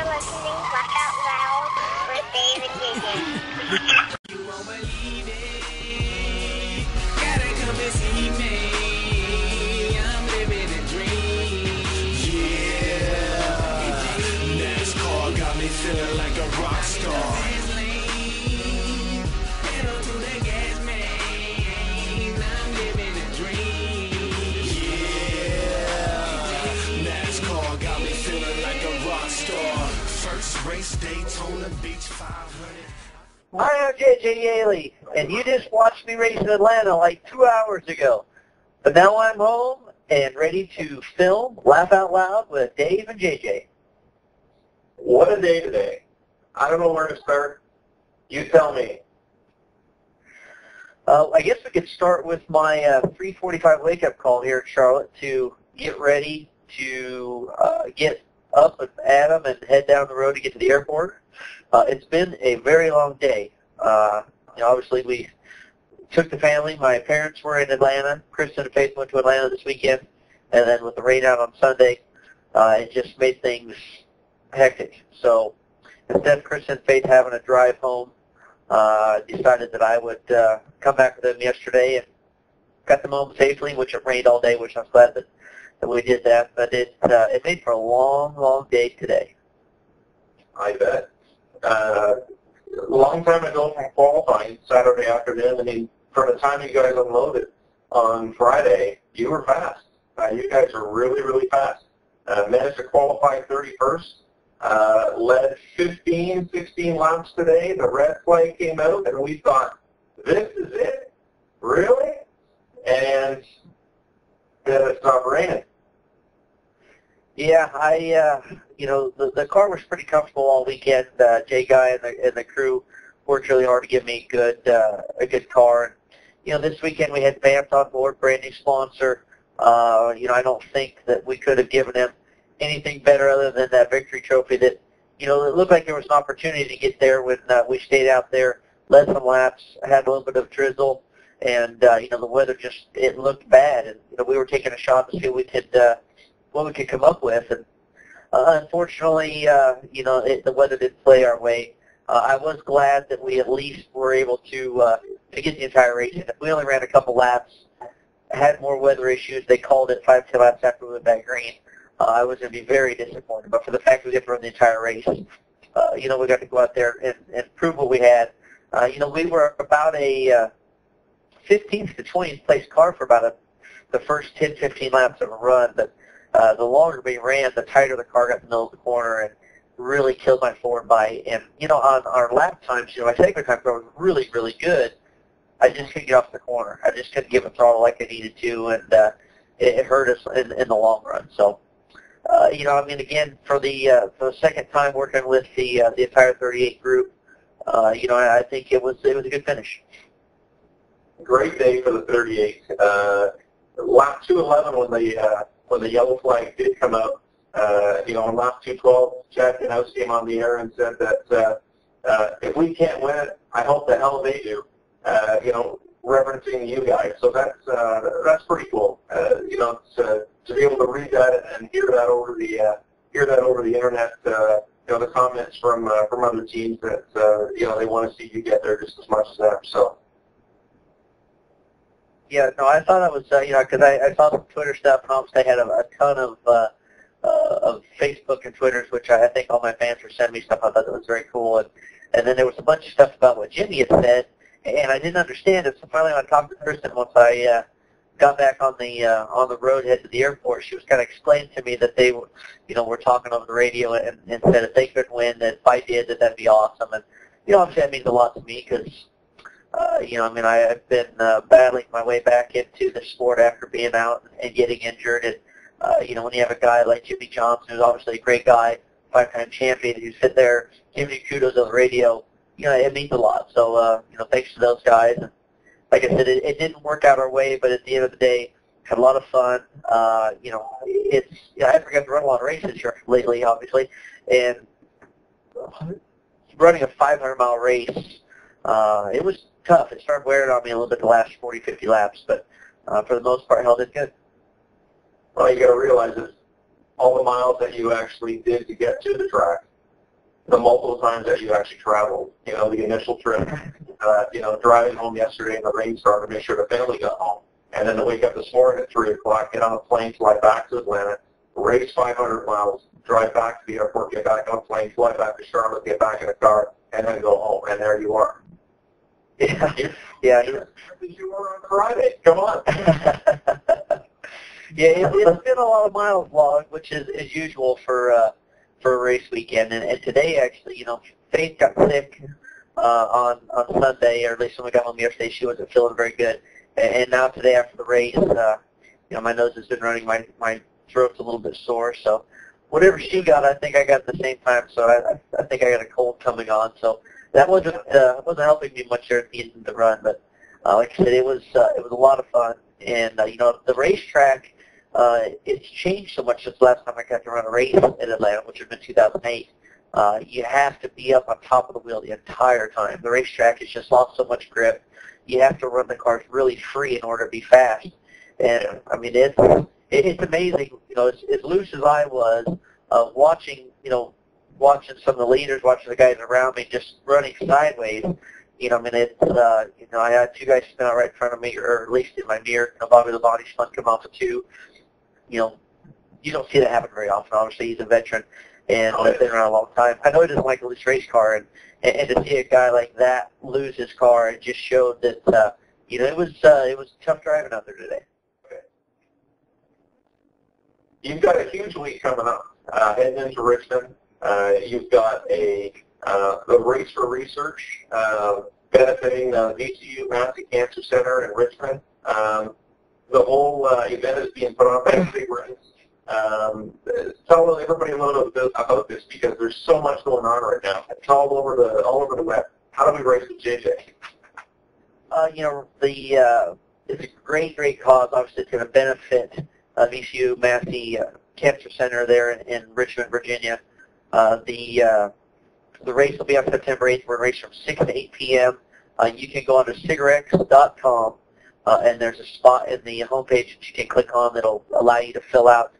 listening to Laugh Out Loud with Dave and JJ. You won't believe it. Gotta come and see me. I'm living a dream. Yeah. NASCAR got me feeling like a rock star. Pedal to the gas, man. I'm living a dream. Yeah. NASCAR got me feeling like a rock star. First race, Daytona Beach 500. Hi, I'm JJ Yaley, and you just watched me race in Atlanta like 2 hours ago. But now I'm home and ready to film Laugh Out Loud with Dave and JJ. What a day today. I don't know where to start. You tell me. I guess we could start with my 3:45 wake-up call here in Charlotte to get ready to get up with Adam and head down the road to get to the airport. It's been a very long day. Obviously, we took the family. My parents were in Atlanta. Kristen and Faith went to Atlanta this weekend. And then with the rain out on Sunday, it just made things hectic. So instead of Kristen and Faith having to drive home, decided that I would come back with them yesterday and got them home safely, which it rained all day, which I'm glad that we did that. But it made for a long, long day today. I bet. A long time ago from qualifying Saturday afternoon, I mean, from the time you guys unloaded on Friday, you were fast. You guys are really, really fast. Managed to qualify 31st. Led 15, 16 laps today. The red flag came out, and we thought, this is it? Really? And then it stopped raining. Yeah, the car was pretty comfortable all weekend. Jay Guy and the crew worked really hard to give me a good car. And, this weekend we had Vampt on board, brand new sponsor. I don't think that we could have given him anything better other than that victory trophy that, it looked like there was an opportunity to get there when we stayed out there, led some laps, had a little bit of drizzle, and, the weather just, it looked bad. And, we were taking a shot to see what we could come up with. And unfortunately, the weather didn't play our way. I was glad that we at least were able to get the entire race in. If we only ran a couple laps, had more weather issues, they called it 5 laps after we went back green, I was going to be very disappointed. But for the fact that we got to run the entire race, we got to go out there and prove what we had. We were about a 15th to 20th place car for about the first 10, 15 laps of a run, but the longer we ran, the tighter the car got in the middle of the corner and really killed my forward bite. And, on our lap times, my segment time was really, really good. I just couldn't get off the corner. I just couldn't give a throttle like I needed to, and it hurt us in the long run. So, again, for the second time working with the entire 38 group, I think it was a good finish. Great day for the 38. Lap 211 when the yellow flag did come out, on lap 212, Chad Knaus came on the air and said that if we can't win it, I hope the hell they do, referencing you guys. So that's pretty cool. To be able to read that and hear that over the internet, the comments from other teams that they want to see you get there just as much as them. So. Yeah, no, I thought it was, because I saw some Twitter stuff, and obviously I had a ton of Facebook and Twitters, which I think all my fans were sending me stuff. I thought that was very cool. And then there was a bunch of stuff about what Jimmy had said, and I didn't understand it. So finally, when I talked to Kristen once I got back on the road head to the airport, she was kind of explaining to me that they were, were talking over the radio and said if they could win, that if I did, that'd be awesome. And obviously that means a lot to me because. I've been battling my way back into the sport after being out and getting injured. And, when you have a guy like Jimmy Johnson, who's obviously a great guy, 5-time champion, who's sitting there giving you kudos on the radio, it means a lot. So, thanks to those guys. And like I said, it didn't work out our way, but at the end of the day, had a lot of fun. I haven't got to run a lot of races here lately, obviously. And running a 500-mile race, it was tough. It started wearing on me a little bit the last 40, 50 laps, but for the most part, held it good. Well, you got to realize it's all the miles that you actually did to get to the track. the multiple times that you actually traveled. You know, the initial trip, you know, driving home yesterday in the rain started to make sure the family got home. And then to wake up this morning at 3 o'clock, get on a plane, fly back to Atlanta, race 500 miles, drive back to the airport, get back on a plane, fly back to Charlotte, get back in a car, and then go home. And there you are. Yeah. You were on Friday. Come on. Yeah, it's been a lot of miles long, which is usual for a race weekend. And today, actually, you know, Faith got sick on Sunday, or at least when we got home yesterday, she wasn't feeling very good. And now today after the race, you know, my nose has been running, my throat's a little bit sore. So whatever she got, I think I got at the same time. So I think I got a cold coming on. So that wasn't helping me much there at the end of the run. But like I said, it was a lot of fun. And you know, the racetrack, it's changed so much since the last time I got to run a race in Atlanta, which had been 2008. You have to be up on top of the wheel the entire time. The racetrack has just lost so much grip. You have to run the cars really free in order to be fast. And I mean, it's amazing. You know, as loose as I was, watching some of the leaders, watching the guys around me just running sideways. You know, I mean, it's you know, I had two guys spin out right in front of me, or at least in my mirror. You know, Bobby Labonte spun come off of two. You know, you don't see that happen very often. Obviously, he's a veteran and has been around a long time. I know he doesn't like a loose race car, and to see a guy like that lose his car, it just showed that you know, it was tough driving out there today. You've got a huge week coming up heading into Richmond. You've got a Race for Research benefiting the VCU Vampt Cancer Center in Richmond. The whole event is being put on by CigRx. Tell everybody a little bit about this, because there's so much going on right now. It's all over the web. How do we race with JJ? You know, it's a great cause. Obviously, it's going to benefit VCU Massey Cancer Center there in Richmond, Virginia. The race will be on September 8th. We're going to race from 6 to 8 p.m. You can go on to CigRx.com, and there's a spot in the homepage that you can click on that'll allow you to fill out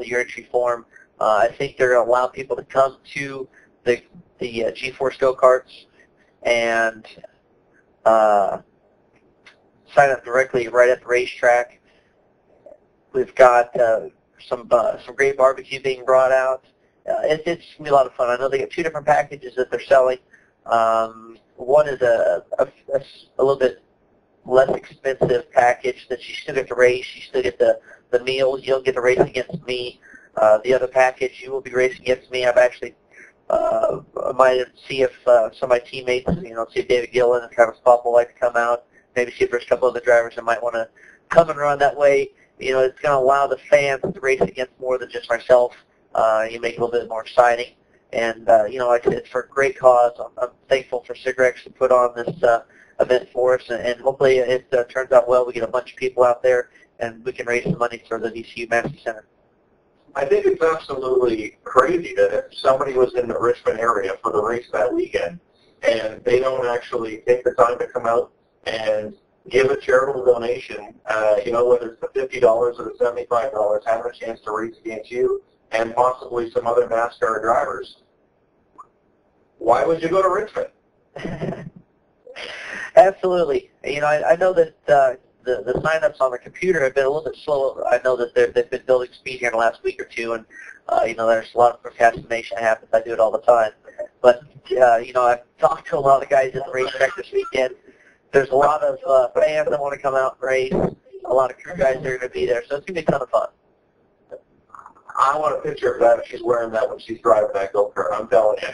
your entry form. I think they're going to allow people to come to the G-Force go-karts and sign up directly right at the racetrack. We've got some great barbecue being brought out. It's going to be a lot of fun. I know they got two different packages that they're selling. One is a little bit less expensive package that you still get to race. You still get the meals. You don't get to race against me. The other package, you will be racing against me. I've actually I might see if some of my teammates, you know, see if David Gillen and Travis Popp will like to come out. Maybe see if there's a couple other drivers that might want to come and run that way. You know, it's going to allow the fans to race against more than just myself. You make it a little bit more exciting. And, you know, like I said, it's for a great cause. I'm thankful for CigRx to put on this event for us, and hopefully it turns out well. We get a bunch of people out there, and we can raise some money for the VCU Massey Center. I think it's absolutely crazy that if somebody was in the Richmond area for the race that weekend, and they don't actually take the time to come out and give a charitable donation, you know, whether it's the $50 or the $75, have a chance to race against you and possibly some other NASCAR drivers. Why would you go to Richmond? Absolutely. You know, I know that the sign-ups on the computer have been a little bit slow. I know that they've been building speed here in the last week or two, and, you know, there's a lot of procrastination that happens. I do it all the time. But, you know, I've talked to a lot of guys at the racetrack this weekend. There's a lot of fans that want to come out and race. A lot of crew guys that are going to be there, so it's going to be a ton of fun. I want a picture of that if she's wearing that when she's driving that go-kart. I'm telling you.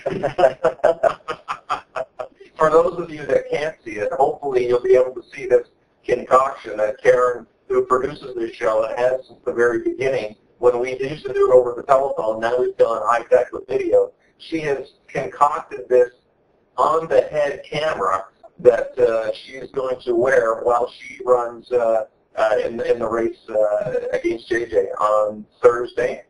For those of you that can't see it, hopefully you'll be able to see this concoction that Karen, who produces this show, and has since the very beginning. When we used to do it over the telephone, now we've done high-tech with video. She has concocted this on-the-head camera that she is going to wear while she runs in the race against JJ on Thursday.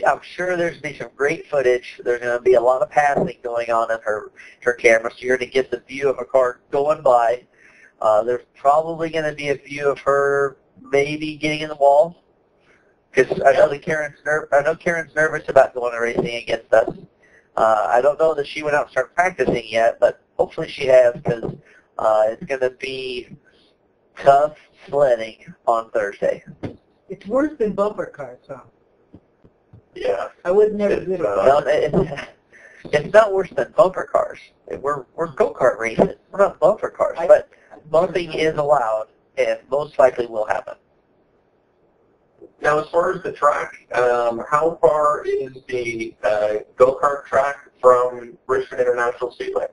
I'm sure there's going to be some great footage. There's going to be a lot of passing going on in her camera, so you're going to get the view of a car going by. There's probably going to be a view of her maybe getting in the wall, because I know Karen's nervous about going and racing against us. I don't know that she went out and started practicing yet, but hopefully she has, because it's going to be tough sledding on Thursday. It's worse than bumper cars, huh? Yeah. I would never do it. Well, it's not worse than bumper cars. We're go-kart racing. We're not bumper cars, but bumping is allowed, and most likely will happen. Now, as far as the track, how far is the go-kart track from Richmond International Speedway?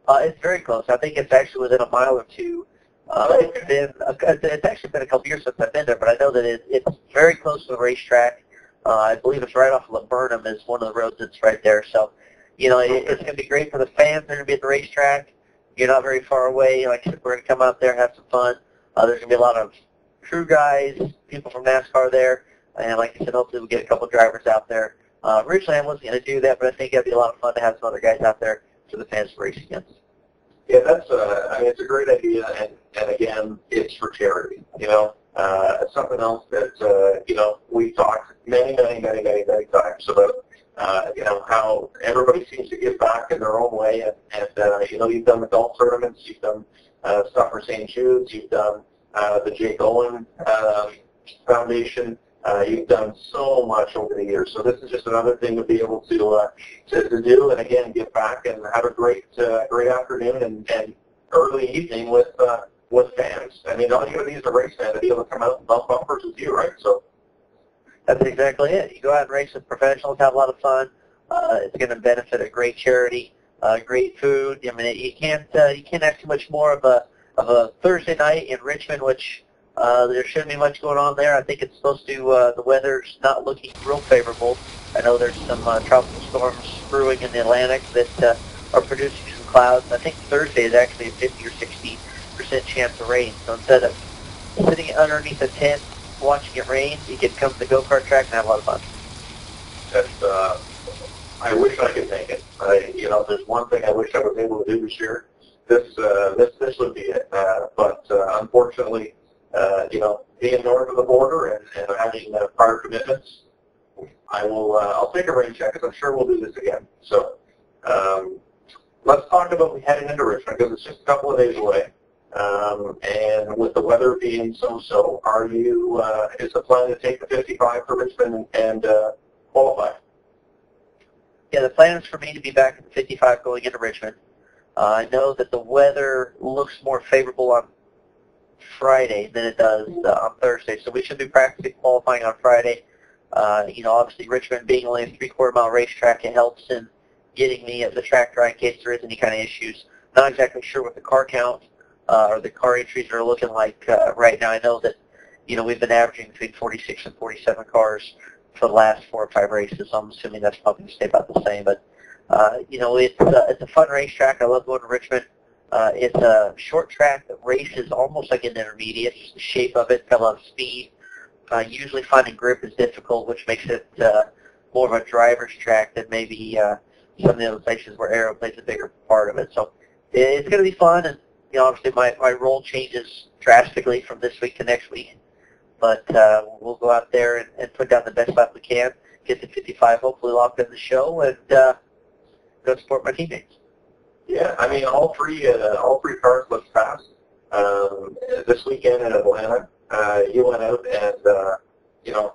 It's very close. I think it's actually within a mile or two. It's actually been a couple years since I've been there, but I know that it's very close to the racetrack. I believe it's right off of Laburnum is one of the roads that's right there. So, it's going to be great for the fans. They're going to be at the racetrack. You're not very far away. Like I said, we're going to come out there, have some fun. There's going to be a lot of crew guys, people from NASCAR there. And like I said, hopefully we'll get a couple drivers out there. Originally, I wasn't going to do that, but I think it'd be a lot of fun to have some other guys out there for the fans to race against. Yeah, that's it's a great idea, and again, it's for charity. It's something else that we've talked many times about. How everybody seems to give back in their own way, and you've done the golf tournaments, you've done stuff for St. Jude's, you've done the Jake Owen Foundation. You've done so much over the years, so this is just another thing to be able to do, and again, give back and have a great afternoon and early evening with fans. I mean, all you need is a race fan to be able to come out and bump bumpers with you, right? So that's exactly it. You go out and race with professionals, have a lot of fun. It's going to benefit a great charity, great food. I mean, you can't ask too much more of a Thursday night in Richmond, which there shouldn't be much going on there. I think it's supposed to, the weather's not looking real favorable. I know there's some tropical storms brewing in the Atlantic that are producing some clouds. I think Thursday is actually a 50 or 60% chance of rain. So instead of sitting underneath a tent watching it rain, you can come to the go-kart track and have a lot of fun. I wish I could make it. There's one thing I wish I was able to do this year. This would be it. But unfortunately, being north of the border and having prior commitments, I'll take a rain check, because I'm sure we'll do this again. So let's talk about heading into Richmond, because it's just a couple of days away. And with the weather being so-so, is the plan to take the 55 for Richmond and qualify? Yeah, the plan is for me to be back at the 55 going into Richmond. I know that the weather looks more favorable on Friday than it does on Thursday, so we should be practicing qualifying on Friday. Obviously Richmond being only a 3/4 mile racetrack, it helps in getting me at the track dry in case there is any kind of issues. Not exactly sure what the car count or the car entries are looking like right now. I know that we've been averaging between 46 and 47 cars for the last 4 or 5 races, so I'm assuming that's probably going to stay about the same. But it's a fun racetrack. I love going to Richmond. It's a short track that races almost like an intermediate, just the shape of it, got a lot of speed. Usually finding grip is difficult, which makes it more of a driver's track than maybe some of the other places where aero plays a bigger part of it. So it's going to be fun, and obviously my role changes drastically from this week to next week. But we'll go out there and put down the best lap we can, get the 55 hopefully locked in the show, and go support my teammates. Yeah, I mean, all three cars looked fast. This weekend in Atlanta, you went out and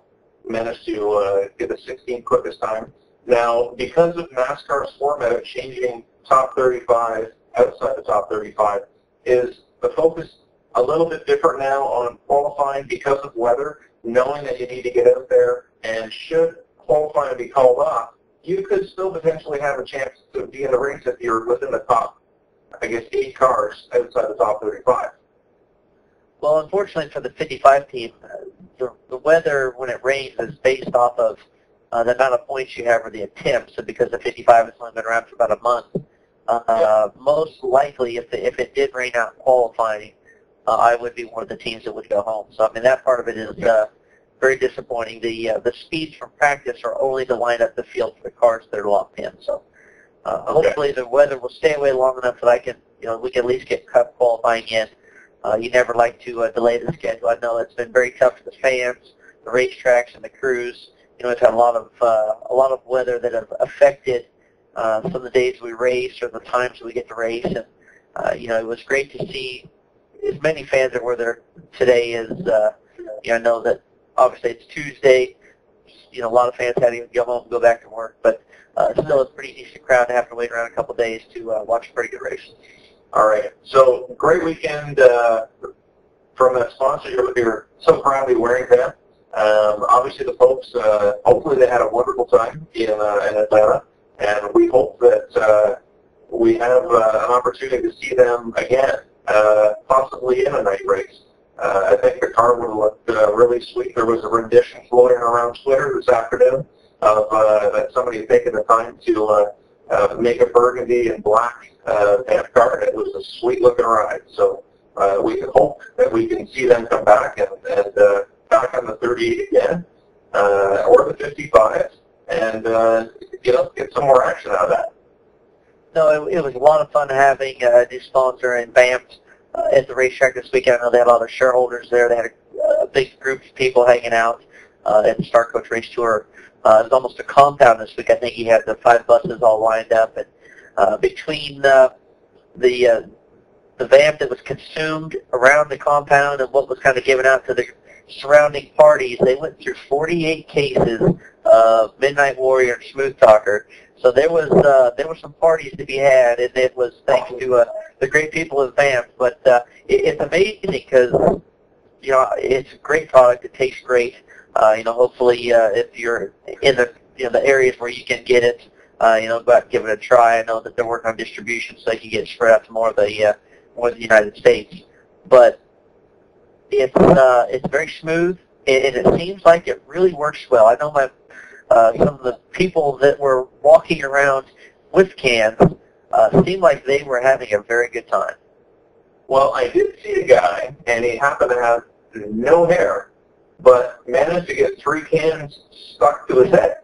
managed to get the 16th quickest time. Now, because of NASCAR's format changing top 35 outside the top 35, is the focus a little bit different now on qualifying because of weather, knowing that you need to get out there, and should qualifying be called off, you could still potentially have a chance to be in the race if you're within the top, 8 cars outside the top 35. Well, unfortunately for the 55 team, the weather when it rains is based off of the amount of points you have or the attempts. So because the 55 has only been around for about a month, most likely if it did rain out in qualifying, I would be one of the teams that would go home. So I mean that part of it is very disappointing. The speeds from practice are only to line up the field for the cars that are locked in. So hopefully the weather will stay away long enough that I can, we can at least get cup qualifying in. You never like to delay the schedule. I know it's been very tough for the fans, the racetracks, and the crews. We've had a lot of weather that have affected some of the days we race or the times we get to race. And, it was great to see as many fans that were there today as, I know that obviously it's Tuesday. A lot of fans had to go home and go back to work, but still a pretty decent crowd to have to wait around a couple of days to watch a pretty good race. All right. So great weekend from that sponsor. You're so proudly wearing that. Obviously, the folks, hopefully they had a wonderful time in Atlanta, and we hope that we have an opportunity to see them again, possibly in a night race. I think the car would look really sweet. There was a rendition floating around Twitter this afternoon of that somebody had taken the time to make a burgundy and black Vampt car. It was a sweet-looking ride. So we hope that we can see them come back and back on the 38 again, or the 55, and get some more action out of that. No, it was a lot of fun having a new sponsor in Vampt at the racetrack this weekend. I know they had a lot of shareholders there. They had a big group of people hanging out at the Star Coach Race Tour. It was almost a compound this week. I think he had the 5 buses all lined up, and between the Vampt that was consumed around the compound and what was kind of given out to the surrounding parties, they went through 48 cases of Midnight Warrior and Smooth Talker. So there were some parties to be had, and it was thanks to the great people of Vampt. But it's amazing because it's a great product. It tastes great. Hopefully if you're in the areas where you can get it, go out and give it a try. I know that they're working on distribution so they can get it spread out to more of the United States. But it's very smooth, and it seems like it really works well. I know some of the people that were walking around with cans seemed like they were having a very good time. Well, I did see a guy, and he happened to have no hair, but managed to get 3 cans stuck to his head.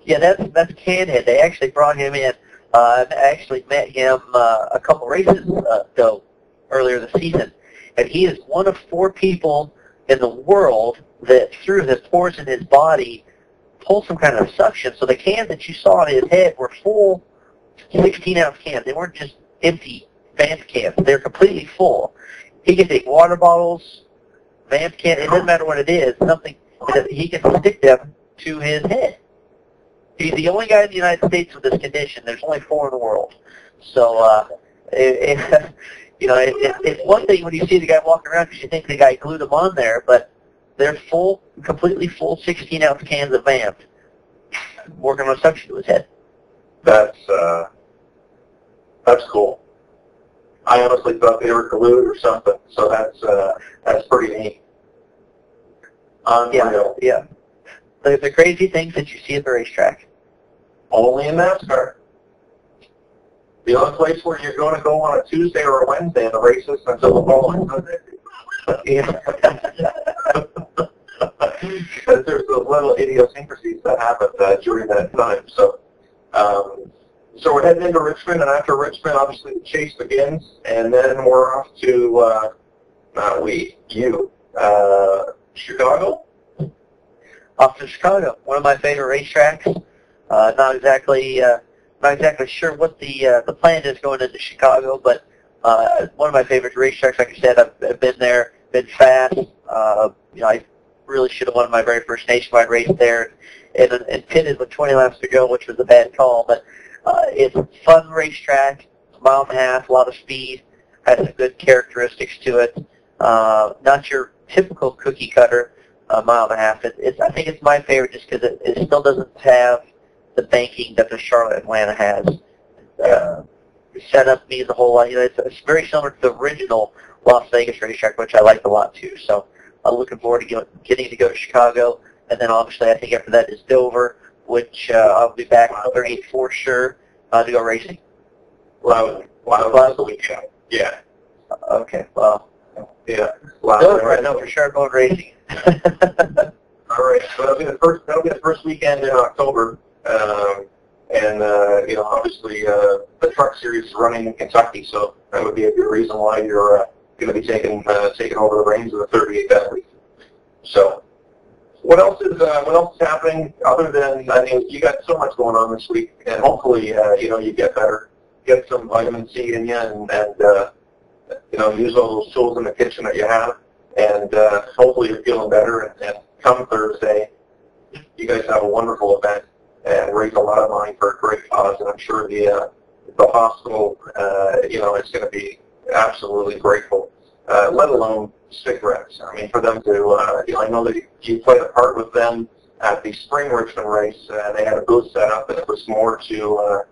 Yeah, that's Canhead. They actually brought him in. I actually met him a couple races ago, earlier this season, and he is one of 4 people in the world that through the pores in his body pull some kind of suction. So the cans that you saw on his head were full 16-ounce cans. They weren't just empty Vampt cans. They're completely full. He can take water bottles, Vampt cans, it doesn't matter what it is, something that he can stick them to his head. He's the only guy in the United States with this condition. There's only 4 in the world. So, it's one thing when you see the guy walking around because you think the guy glued him on there, but they're full, completely full 16-ounce cans of Vampt working on suction to his head. That's cool. I honestly thought they were glued or something, so that's pretty neat. Unreal. Yeah. The crazy things that you see at the racetrack. Only in NASCAR. The only place where you're going to go on a Tuesday or a Wednesday in the races until the following Sunday. Because there's those little idiosyncrasies that happen during that time. So we're heading into Richmond, and after Richmond, obviously the chase begins, and then we're off to, Chicago? Off to Chicago, one of my favorite racetracks. Not exactly sure what the plan is going into Chicago, but one of my favorite racetracks. Like I said, I've been there, been fast. I really should have won my very first nationwide race there, and pitted with 20 laps to go, which was a bad call. But it's a fun racetrack, a mile and a half, a lot of speed, has some good characteristics to it. Not your typical cookie cutter mile and a half. I think it's my favorite just because it still doesn't have the banking that the Charlotte Atlanta has. Setup means a whole lot. It's very similar to the original Las Vegas racetrack, which I like a lot too. So I'm looking forward to getting to go to Chicago, and then obviously I think after that is Dover, which I'll be back on 38 for sure to go racing. Wow, the weekend. Yeah. Okay. Well. Yeah. Dover, I know for sure I'm going racing. All right. So that'll be the first weekend in October. Obviously the Truck Series is running in Kentucky, so that would be a good reason why you're going to be taking over the reins of the 38 that week. So What else is happening other than, I mean, you got so much going on this week, and hopefully, you get better, get some vitamin C in you, and use all those tools in the kitchen that you have, and hopefully you're feeling better, and come Thursday, you guys have a wonderful event and raise a lot of money for a great cause, and I'm sure the hospital, is going to be absolutely grateful, let alone CigRx. I mean, for them to, I know that you played a part with them at the spring Richmond race. They had a booth set up, and it was more to,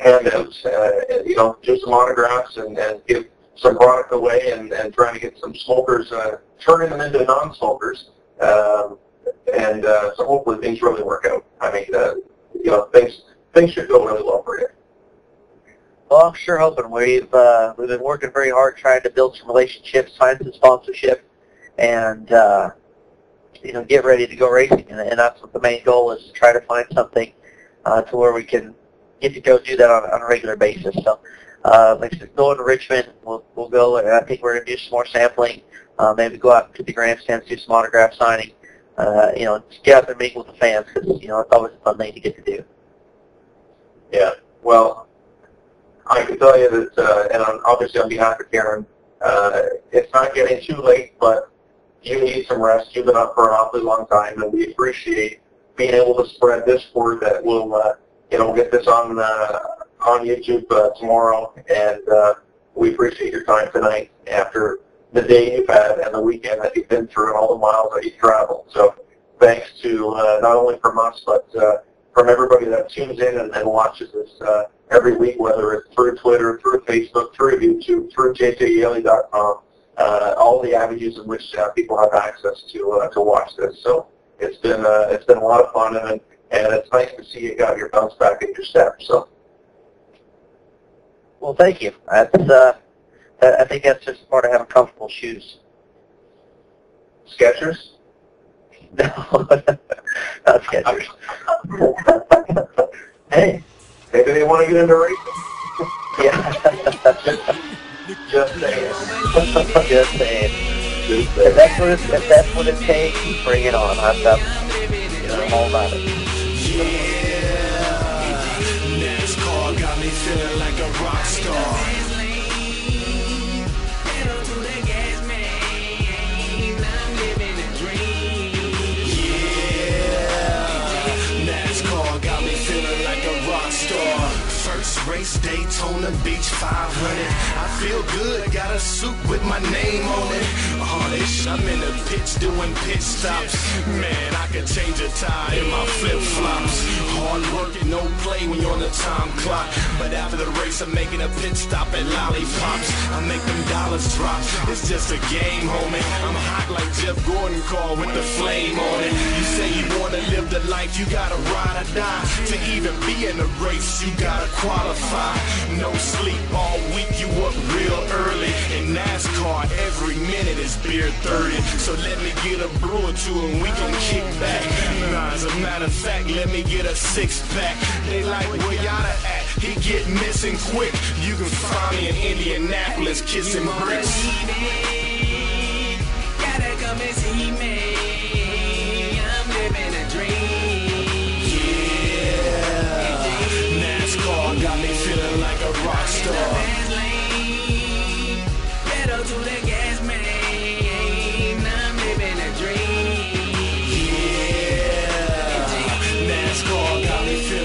handouts, do some autographs and give some product away, and trying to get some smokers, turning them into non-smokers. So hopefully things really work out. I mean, things should go really well for you. Well, I'm sure hoping. We've been working very hard trying to build some relationships, find some sponsorship, and get ready to go racing. And that's what the main goal is, to try to find something to where we can get to go do that on a regular basis. So, like I said, going to Richmond, we'll go, and I think we're going to do some more sampling. Maybe go out to the grandstands, do some autograph signing. Get out there and meet with the fans, because it's always a fun thing to get to do. Yeah. Well, I can tell you that, and obviously on behalf of Karen, it's not getting too late, but you need some rest. You've been up for an awfully long time, and we appreciate being able to spread this word that we'll, get this on YouTube tomorrow, and we appreciate your time tonight after the day you've had and the weekend that you've been through and all the miles that you've traveled. So thanks to not only from us, but from everybody that tunes in and watches this every week, whether it's through Twitter, through Facebook, through YouTube, through jjyelly.com, all the avenues in which people have access to watch this. So it's been a lot of fun, and it's nice to see you got your bounce back in your step. So, well, thank you. I think that's just part of having comfortable shoes. Skechers? No, not Skechers. Hey, maybe they want to get into racing. Yeah. Just saying. Just saying. If that's what it takes, bring it on. I'm all about it. NASCAR got me feeling like a rock star. First race, Daytona Beach 500. I feel good, got a suit with my name on it. Honest, I'm in the pits doing pit stops. Man, I could change a tire in my flip-flops. Hard working, no play when you're on the time clock. But after the race, I'm making a pit stop at Lollipops. I make them dollars drop. It's just a game, homie. I'm hot like Jeff Gordon car with the flame on it. You say you wanna live the life, you gotta ride or die. To even be in the race, you gotta qualify. No sleep all week, you up real early. In NASCAR, every minute is beer 30. So let me get a brew or two and we can kick back. Nah, as a matter of fact, let me get a six-pack. They like, where y'all at? He get missing quick. You can find me in Indianapolis kissing bricks. Gotta come and see me. I'm living a dream. Yeah. NASCAR got me feeling like a rock star. Pedal to the gas, man. I'm living a dream. Yeah. NASCAR got me feeling